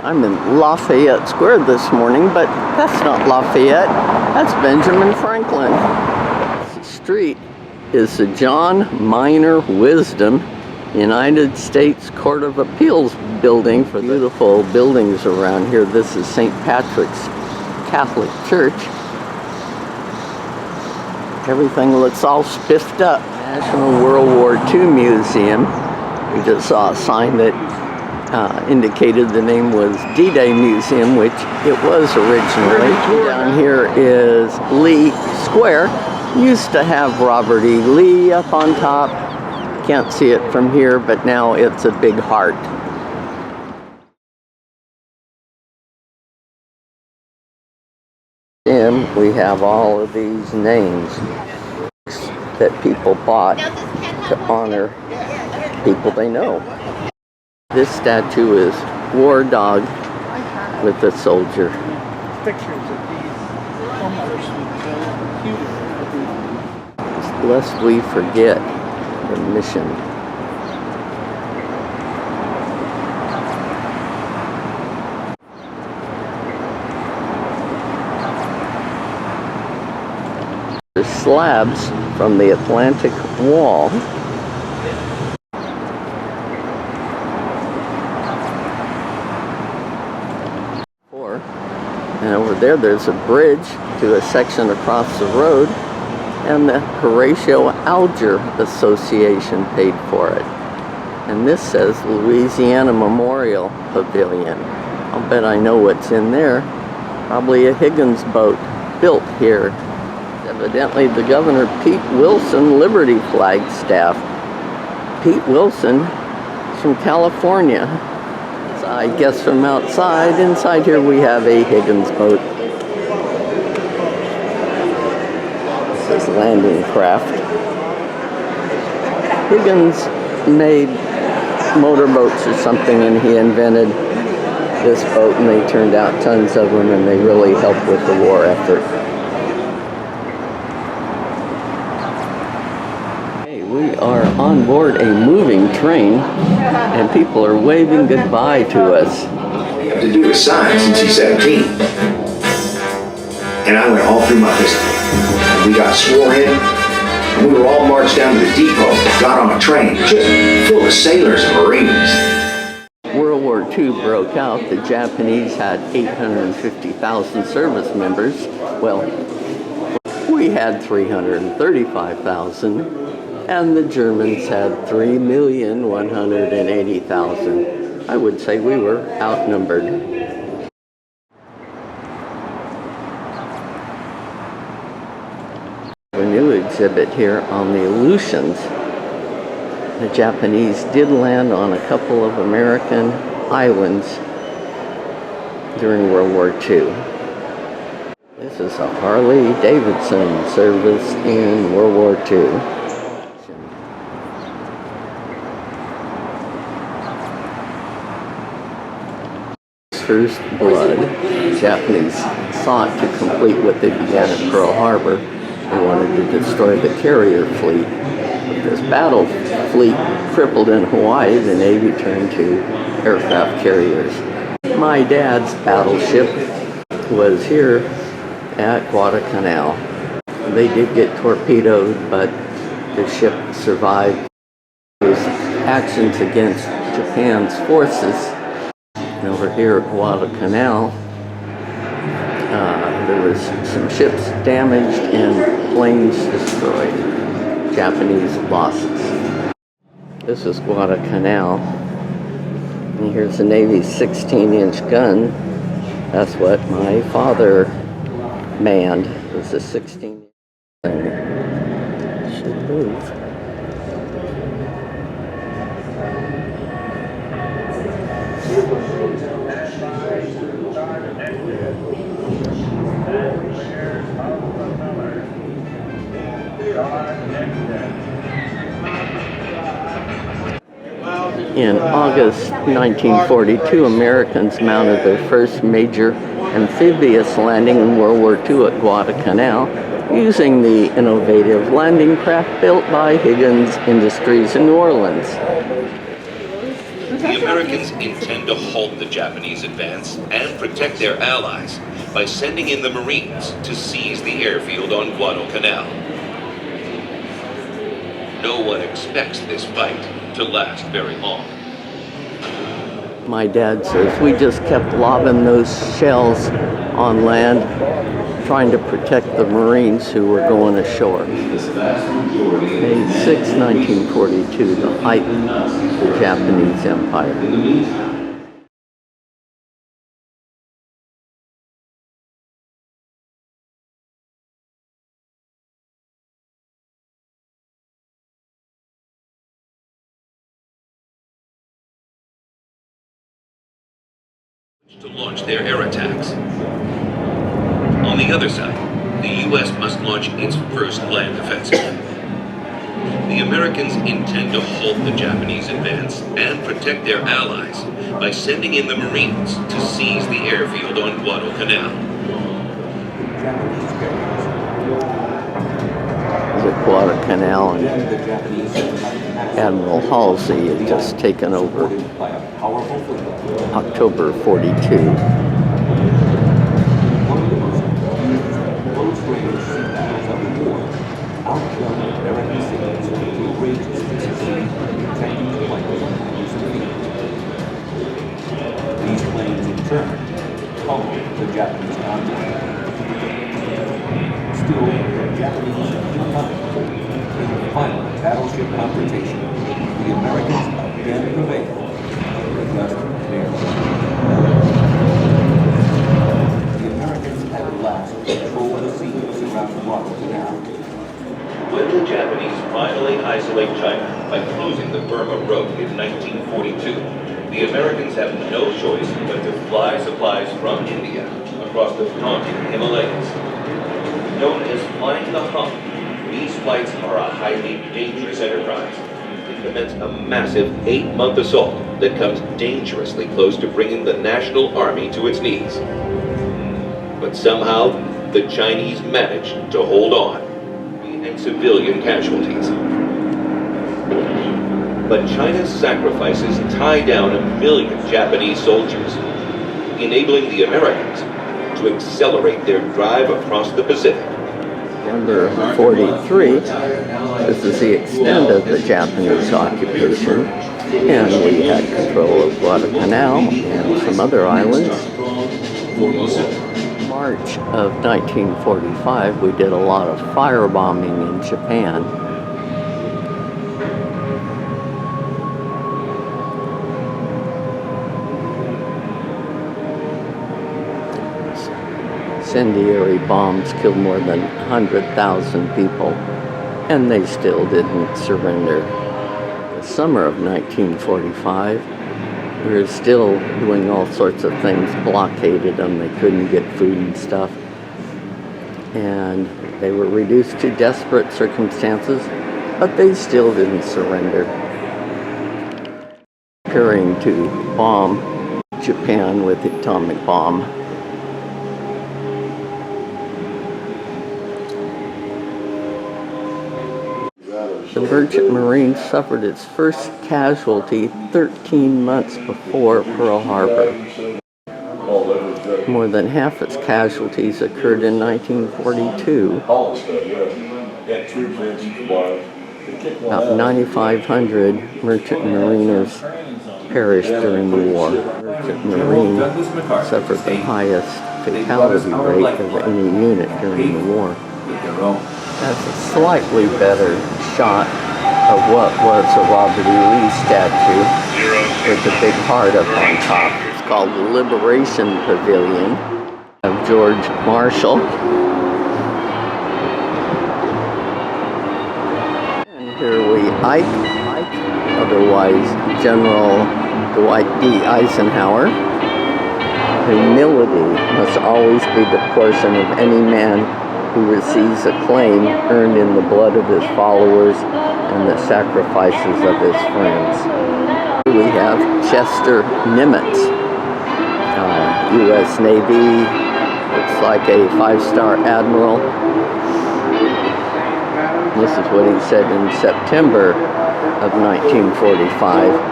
I'm in Lafayette Square this morning, but that's not Lafayette. That's Benjamin Franklin. The street is the John Minor Wisdom United States Court of Appeals building for the beautiful buildings around here. This is St. Patrick's Catholic Church. Everything looks all spiffed up. National World War II Museum. We just saw a sign that indicated the name was D-Day Museum, which it was originally. Down here is Lee Square. Used to have Robert E. Lee up on top. Can't see it from here, but now it's a big heart. And we have all of these names that people bought to honor people they know. This statue is War Dog with a soldier. Pictures of these homeowners. Lest we forget the mission. The slabs from the Atlantic Wall. And over there's a bridge to a section across the road, and the Horatio Alger Association paid for it. And this says Louisiana Memorial Pavilion. I'll bet I know what's in there. Probably a Higgins boat built here. Evidently the Governor Pete Wilson Liberty Flagstaff. Pete Wilson is from California. I guess from outside. Inside here we have a Higgins boat. This is landing craft. Higgins made motorboats or something, and he invented this boat, and they turned out tons of them, and they really helped with the war effort. We are on board a moving train, and people are waving goodbye to us. To do with science since he's 17. And I went all through my physical. And we got sworn in, and we were all marched down to the depot, got on a train, just full of sailors and Marines. World War II broke out. The Japanese had 850,000 service members. Well, we had 335,000. And the Germans had 3,180,000. I would say we were outnumbered. A new exhibit here on the Aleutians. The Japanese did land on a couple of American islands during World War II. This is a Harley Davidson service in World War II. First blood. The Japanese sought to complete what they began at Pearl Harbor. They wanted to destroy the carrier fleet. With this battle fleet crippled in Hawaii, the Navy turned to aircraft carriers. My dad's battleship was here at Guadalcanal. They did get torpedoed, but the ship survived. It was actions against Japan's forces. And over here at Guadalcanal, there was some ships damaged and planes destroyed. Japanese losses. This is Guadalcanal. And here's the Navy's 16-inch gun. That's what my father manned. It was a 16-inch gun. Should move. In August 1942, Americans mounted their first major amphibious landing in World War II at Guadalcanal using the innovative landing craft built by Higgins Industries in New Orleans. The Americans intend to halt the Japanese advance and protect their allies by sending in the Marines to seize the airfield on Guadalcanal. No one expects this fight to last very long. My dad says we just kept lobbing those shells on land, trying to protect the Marines who were going ashore. May 6, 1942, the height of the Japanese Empire. To launch their air attacks. On the other side, the U.S. must launch its first land offensive. The Americans intend to halt the Japanese advance and protect their allies by sending in the Marines to seize the airfield on Guadalcanal. The Guadalcanal and Admiral Halsey had just taken over October 42. These planes in turn followed the Japanese convoy. Still, the Japanese in the final battleship confrontation, the Americans again prevailed. The Americans at last controlled the seas around Guadalcanal. When the Japanese finally isolate China by closing the Burma Road in 1942, the Americans have no choice but to fly supplies from India across the daunting Himalayas. Known as flying the hump, these flights are a highly dangerous enterprise. They commence a massive 8-month assault that comes dangerously close to bringing the National Army to its knees. But somehow, the Chinese manage to hold on, and civilian casualties. But China's sacrifices tie down 1 million Japanese soldiers, enabling the Americans to accelerate their drive across the Pacific. Number 43, this is the extent of the Japanese occupation, and we had control of Guadalcanal and some other islands. March of 1945, we did a lot of firebombing in Japan. Incendiary bombs killed more than 100,000 people, and they still didn't surrender. The summer of 1945, we were still doing all sorts of things, blockaded them, they couldn't get food and stuff, and they were reduced to desperate circumstances, but they still didn't surrender. Preparing to bomb Japan with the atomic bomb. The Merchant Marine suffered its first casualty 13 months before Pearl Harbor. More than half its casualties occurred in 1942. About 9,500 merchant mariners perished during the war. Merchant Marine suffered the highest fatality rate of any unit during the war. That's a slightly better shot of what was a Robert E. Lee statue with a big heart up on top. It's called the Liberation Pavilion of George Marshall. And here Ike, otherwise General Dwight D. Eisenhower. Humility must always be the portion of any man who receives a claim earned in the blood of his followers and the sacrifices of his friends. We have Chester Nimitz, U.S. Navy, looks like a 5-star admiral. This is what he said in September of 1945.